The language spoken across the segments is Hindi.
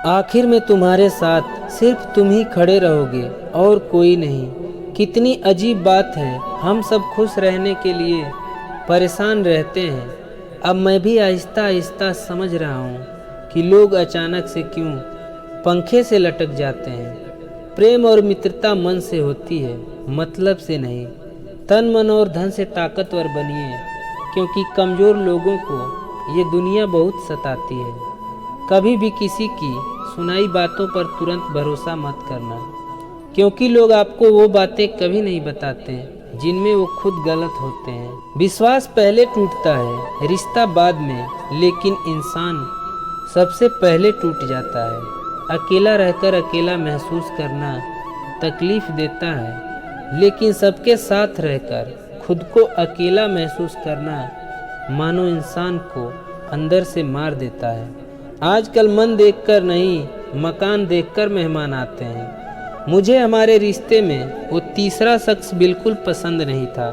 आखिर में तुम्हारे साथ सिर्फ तुम ही खड़े रहोगे और कोई नहीं। कितनी अजीब बात है, हम सब खुश रहने के लिए परेशान रहते हैं। अब मैं भी आहिस्ता आहिस्ता समझ रहा हूँ कि लोग अचानक से क्यों पंखे से लटक जाते हैं। प्रेम और मित्रता मन से होती है, मतलब से नहीं। तन मन और धन से ताकतवर बनिए, क्योंकि कमज़ोर लोगों को ये दुनिया बहुत सताती है। कभी भी किसी की सुनाई बातों पर तुरंत भरोसा मत करना, क्योंकि लोग आपको वो बातें कभी नहीं बताते जिनमें वो खुद गलत होते हैं। विश्वास पहले टूटता है, रिश्ता बाद में, लेकिन इंसान सबसे पहले टूट जाता है। अकेला रहकर अकेला महसूस करना तकलीफ देता है, लेकिन सबके साथ रहकर खुद को अकेला महसूस करना मानो इंसान को अंदर से मार देता है। आजकल मन देखकर नहीं, मकान देखकर मेहमान आते हैं। मुझे हमारे रिश्ते में वो तीसरा शख्स बिल्कुल पसंद नहीं था,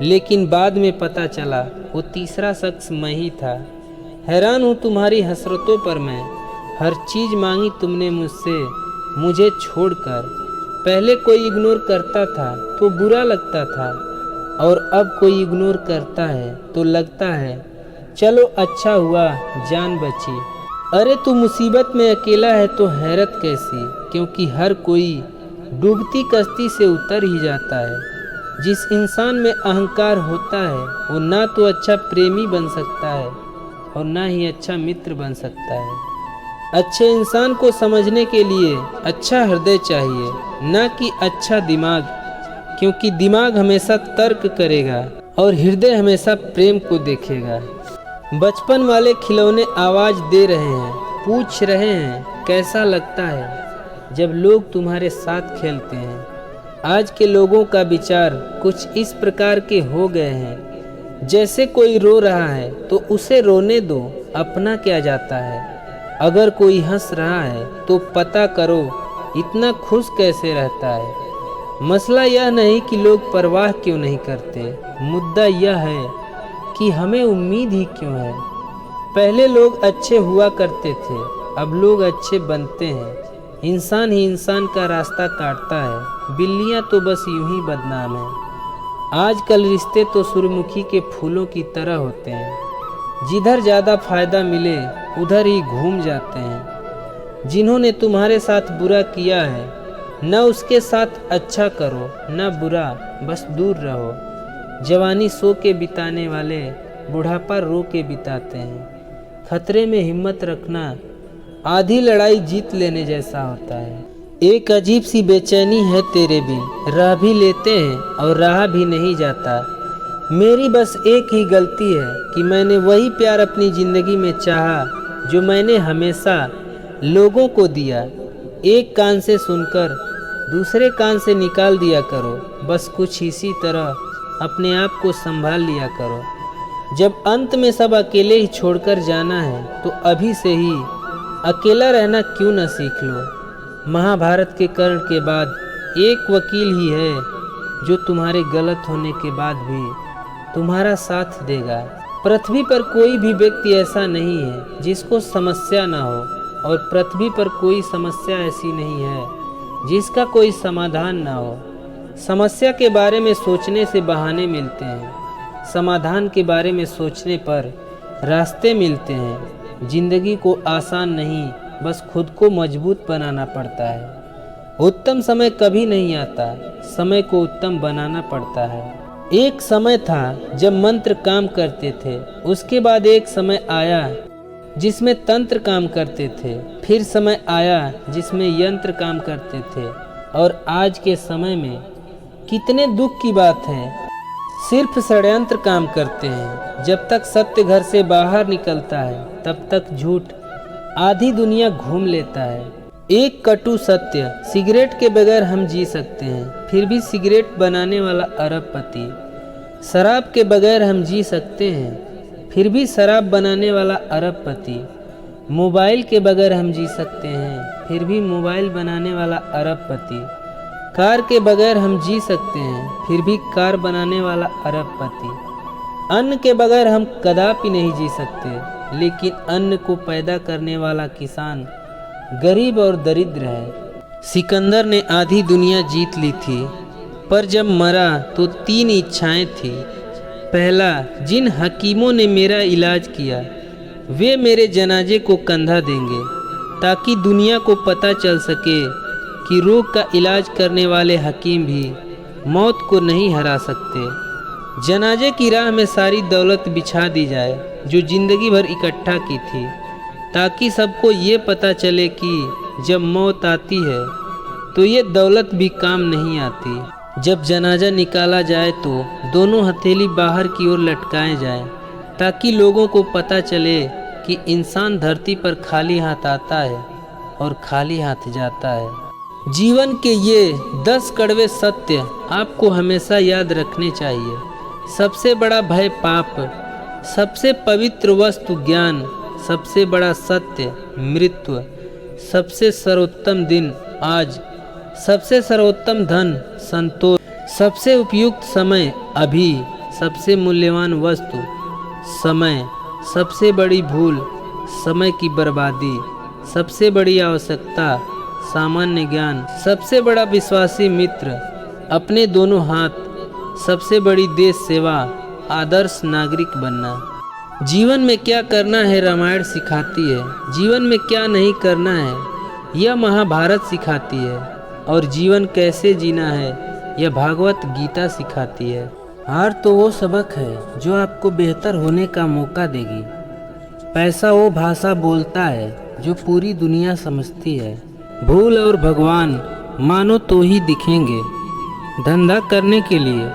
लेकिन बाद में पता चला वो तीसरा शख्स मैं ही था। हैरान हूँ तुम्हारी हसरतों पर मैं। हर चीज़ मांगी तुमने मुझसे, मुझे छोड़कर। पहले कोई इग्नोर करता था तो बुरा लगता था, और अब कोई इग्नोर करता है तो लगता है चलो अच्छा हुआ जान बची। अरे तू मुसीबत में अकेला है तो हैरत कैसी, क्योंकि हर कोई डूबती कश्ती से उतर ही जाता है। जिस इंसान में अहंकार होता है वो ना तो अच्छा प्रेमी बन सकता है और ना ही अच्छा मित्र बन सकता है। अच्छे इंसान को समझने के लिए अच्छा हृदय चाहिए, ना कि अच्छा दिमाग, क्योंकि दिमाग हमेशा तर्क करेगा और हृदय हमेशा प्रेम को देखेगा। बचपन वाले खिलौने आवाज़ दे रहे हैं, पूछ रहे हैं कैसा लगता है जब लोग तुम्हारे साथ खेलते हैं। आज के लोगों का विचार कुछ इस प्रकार के हो गए हैं, जैसे कोई रो रहा है तो उसे रोने दो, अपना क्या जाता है। अगर कोई हंस रहा है तो पता करो इतना खुश कैसे रहता है। मसला यह नहीं कि लोग परवाह क्यों नहीं करते, मुद्दा यह है कि हमें उम्मीद ही क्यों है। पहले लोग अच्छे हुआ करते थे, अब लोग अच्छे बनते हैं। इंसान ही इंसान का रास्ता काटता है, बिल्लियां तो बस यूं ही बदनाम हैं। आजकल रिश्ते तो सूरजमुखी के फूलों की तरह होते हैं, जिधर ज़्यादा फायदा मिले उधर ही घूम जाते हैं। जिन्होंने तुम्हारे साथ बुरा किया है, न उसके साथ अच्छा करो न बुरा, बस दूर रहो। जवानी सो के बिताने वाले बुढ़ापा रो के बिताते हैं। खतरे में हिम्मत रखना आधी लड़ाई जीत लेने जैसा होता है। एक अजीब सी बेचैनी है तेरे बिन, रह भी लेते हैं और रहा भी नहीं जाता। मेरी बस एक ही गलती है कि मैंने वही प्यार अपनी ज़िंदगी में चाहा जो मैंने हमेशा लोगों को दिया। एक कान से सुनकर दूसरे कान से निकाल दिया करो, बस कुछ इसी तरह अपने आप को संभाल लिया करो। जब अंत में सब अकेले ही छोड़कर जाना है तो अभी से ही अकेला रहना क्यों न सीख लो। महाभारत के कर्ण के बाद एक वकील ही है जो तुम्हारे गलत होने के बाद भी तुम्हारा साथ देगा। पृथ्वी पर कोई भी व्यक्ति ऐसा नहीं है जिसको समस्या ना हो, और पृथ्वी पर कोई समस्या ऐसी नहीं है जिसका कोई समाधान ना हो। समस्या के बारे में सोचने से बहाने मिलते हैं, समाधान के बारे में सोचने पर रास्ते मिलते हैं। जिंदगी को आसान नहीं, बस खुद को मजबूत बनाना पड़ता है। उत्तम समय कभी नहीं आता, समय को उत्तम बनाना पड़ता है। एक समय था जब मंत्र काम करते थे, उसके बाद एक समय आया जिसमें तंत्र काम करते थे, फिर समय आया जिसमें यंत्र काम करते थे, और आज के समय में कितने दुख की बात है, सिर्फ षड्यंत्र काम करते हैं। जब तक सत्य घर से बाहर निकलता है तब तक झूठ आधी दुनिया घूम लेता है। एक कटु सत्य, सिगरेट के बगैर हम जी सकते हैं, फिर भी सिगरेट बनाने वाला अरबपति। शराब के बगैर हम जी सकते हैं, फिर भी शराब बनाने वाला अरबपति। मोबाइल के बगैर हम जी सकते हैं, फिर भी मोबाइल बनाने वाला अरबपति। कार के बगैर हम जी सकते हैं, फिर भी कार बनाने वाला अरबपति। अन्न के बगैर हम कदापि नहीं जी सकते, लेकिन अन्न को पैदा करने वाला किसान गरीब और दरिद्र है। सिकंदर ने आधी दुनिया जीत ली थी, पर जब मरा तो 3 इच्छाएं थी। पहला, जिन हकीमों ने मेरा इलाज किया वे मेरे जनाजे को कंधा देंगे, ताकि दुनिया को पता चल सके कि रोग का इलाज करने वाले हकीम भी मौत को नहीं हरा सकते। जनाजे की राह में सारी दौलत बिछा दी जाए जो जिंदगी भर इकट्ठा की थी, ताकि सबको ये पता चले कि जब मौत आती है तो ये दौलत भी काम नहीं आती। जब जनाजा निकाला जाए तो दोनों हथेली बाहर की ओर लटकाए जाएं, ताकि लोगों को पता चले कि इंसान धरती पर खाली हाथ आता है और खाली हाथ जाता है। जीवन के ये 10 कड़वे सत्य आपको हमेशा याद रखने चाहिए। सबसे बड़ा भय पाप, सबसे पवित्र वस्तु ज्ञान, सबसे बड़ा सत्य मृत्यु, सबसे सर्वोत्तम दिन आज, सबसे सर्वोत्तम धन संतोष, सबसे उपयुक्त समय अभी, सबसे मूल्यवान वस्तु समय, सबसे बड़ी भूल समय की बर्बादी, सबसे बड़ी आवश्यकता सामान्य ज्ञान, सबसे बड़ा विश्वासी मित्र अपने दोनों हाथ, सबसे बड़ी देश सेवा आदर्श नागरिक बनना। जीवन में क्या करना है रामायण सिखाती है, जीवन में क्या नहीं करना है यह महाभारत सिखाती है, और जीवन कैसे जीना है यह भागवत गीता सिखाती है। हार तो वो सबक है जो आपको बेहतर होने का मौका देगी। पैसा वो भाषा बोलता है जो पूरी दुनिया समझती है। भूल और भगवान मानो तो ही दिखेंगे। धंधा करने के लिए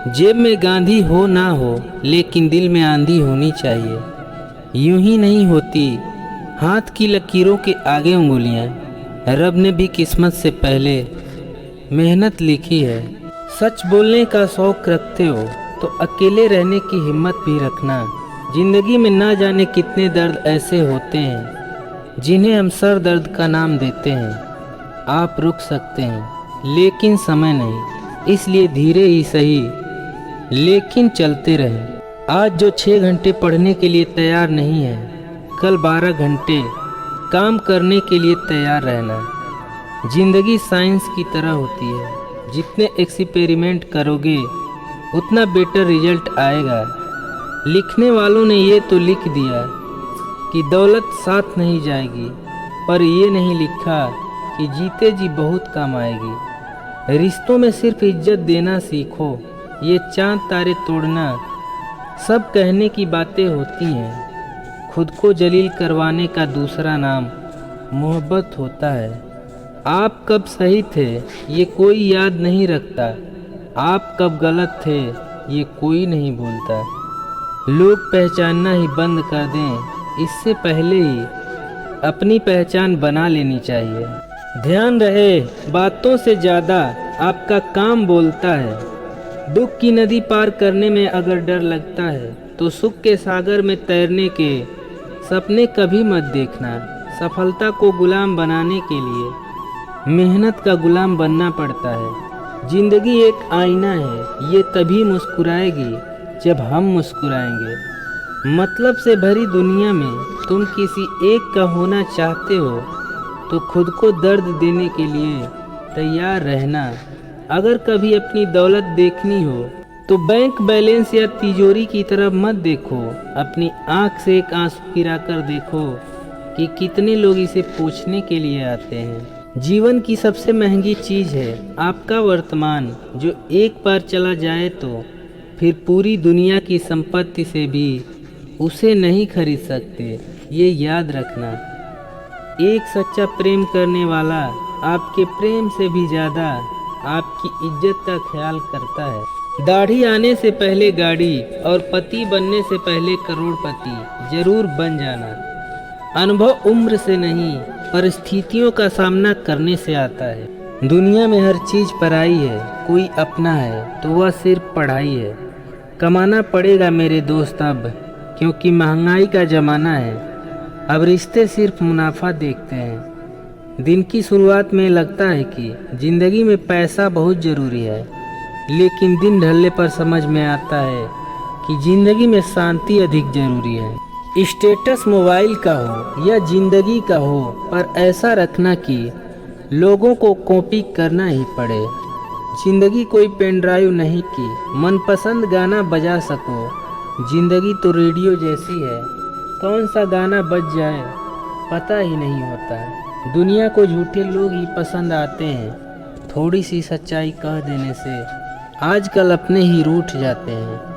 जेब में गांधी हो ना हो, लेकिन दिल में आंधी होनी चाहिए। यूं ही नहीं होती हाथ की लकीरों के आगे उंगलियां। रब ने भी किस्मत से पहले मेहनत लिखी है। सच बोलने का शौक रखते हो तो अकेले रहने की हिम्मत भी रखना। जिंदगी में ना जाने कितने दर्द ऐसे होते हैं जिन्हें हम सर दर्द का नाम देते हैं। आप रुक सकते हैं लेकिन समय नहीं, इसलिए धीरे ही सही लेकिन चलते रहें। आज जो 6 घंटे पढ़ने के लिए तैयार नहीं है, कल 12 घंटे काम करने के लिए तैयार रहना। जिंदगी साइंस की तरह होती है, जितने एक्सपेरिमेंट करोगे उतना बेटर रिजल्ट आएगा। लिखने वालों ने ये तो लिख दिया कि दौलत साथ नहीं जाएगी, पर ये नहीं लिखा कि जीते जी बहुत काम आएगी। रिश्तों में सिर्फ इज्जत देना सीखो, ये चांद तारे तोड़ना सब कहने की बातें होती हैं। खुद को जलील करवाने का दूसरा नाम मोहब्बत होता है। आप कब सही थे ये कोई याद नहीं रखता, आप कब गलत थे ये कोई नहीं बोलता। लोग पहचानना ही बंद कर दें इससे पहले ही अपनी पहचान बना लेनी चाहिए। ध्यान रहे बातों से ज़्यादा आपका काम बोलता है। दुख की नदी पार करने में अगर डर लगता है तो सुख के सागर में तैरने के सपने कभी मत देखना। सफलता को गुलाम बनाने के लिए मेहनत का गुलाम बनना पड़ता है। जिंदगी एक आईना है, ये तभी मुस्कुराएगी जब हम मुस्कुराएंगे। मतलब से भरी दुनिया में तुम किसी एक का होना चाहते हो तो खुद को दर्द देने के लिए तैयार रहना। अगर कभी अपनी दौलत देखनी हो तो बैंक बैलेंस या तिजोरी की तरफ मत देखो, अपनी आंख से एक आंसू गिराकर देखो कि कितने लोग इसे पूछने के लिए आते हैं। जीवन की सबसे महंगी चीज़ है आपका वर्तमान, जो एक बार चला जाए तो फिर पूरी दुनिया की संपत्ति से भी उसे नहीं खरीद सकते। ये याद रखना। एक सच्चा प्रेम करने वाला आपके प्रेम से भी ज़्यादा आपकी इज्जत का ख्याल करता है। दाढ़ी आने से पहले गाड़ी और पति बनने से पहले करोड़पति जरूर बन जाना। अनुभव उम्र से नहीं परिस्थितियों का सामना करने से आता है। दुनिया में हर चीज़ पराई है, कोई अपना है तो वह सिर्फ पढ़ाई है। कमाना पड़ेगा मेरे दोस्त अब, क्योंकि महंगाई का ज़माना है। अब रिश्ते सिर्फ मुनाफा देखते हैं। दिन की शुरुआत में लगता है कि ज़िंदगी में पैसा बहुत ज़रूरी है, लेकिन दिन ढलने पर समझ में आता है कि ज़िंदगी में शांति अधिक ज़रूरी है। स्टेटस मोबाइल का हो या जिंदगी का हो, पर ऐसा रखना कि लोगों को कॉपी करना ही पड़े। जिंदगी कोई पेन ड्राइव नहीं कि मनपसंद गाना बजा सको। जिंदगी तो रेडियो जैसी है, कौन सा गाना बज जाए पता ही नहीं होता। दुनिया को झूठे लोग ही पसंद आते हैं, थोड़ी सी सच्चाई कह देने से आजकल अपने ही रूठ जाते हैं।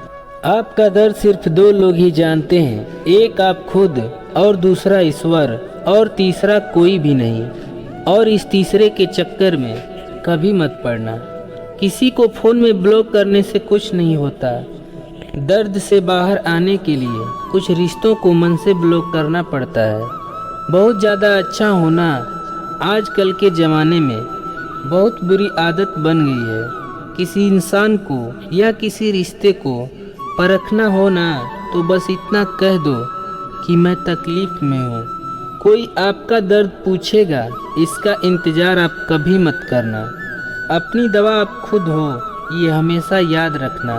आपका दर्द सिर्फ दो लोग ही जानते हैं, एक आप खुद और दूसरा ईश्वर, और तीसरा कोई भी नहीं। और इस तीसरे के चक्कर में कभी मत पड़ना। किसी को फ़ोन में ब्लॉक करने से कुछ नहीं होता। दर्द से बाहर आने के लिए कुछ रिश्तों को मन से ब्लॉक करना पड़ता है। बहुत ज़्यादा अच्छा होना आजकल के ज़माने में बहुत बुरी आदत बन गई है। किसी इंसान को या किसी रिश्ते को परखना हो ना, तो बस इतना कह दो कि मैं तकलीफ़ में हूँ। कोई आपका दर्द पूछेगा, इसका इंतज़ार आप कभी मत करना। अपनी दवा आप खुद हो, ये हमेशा याद रखना।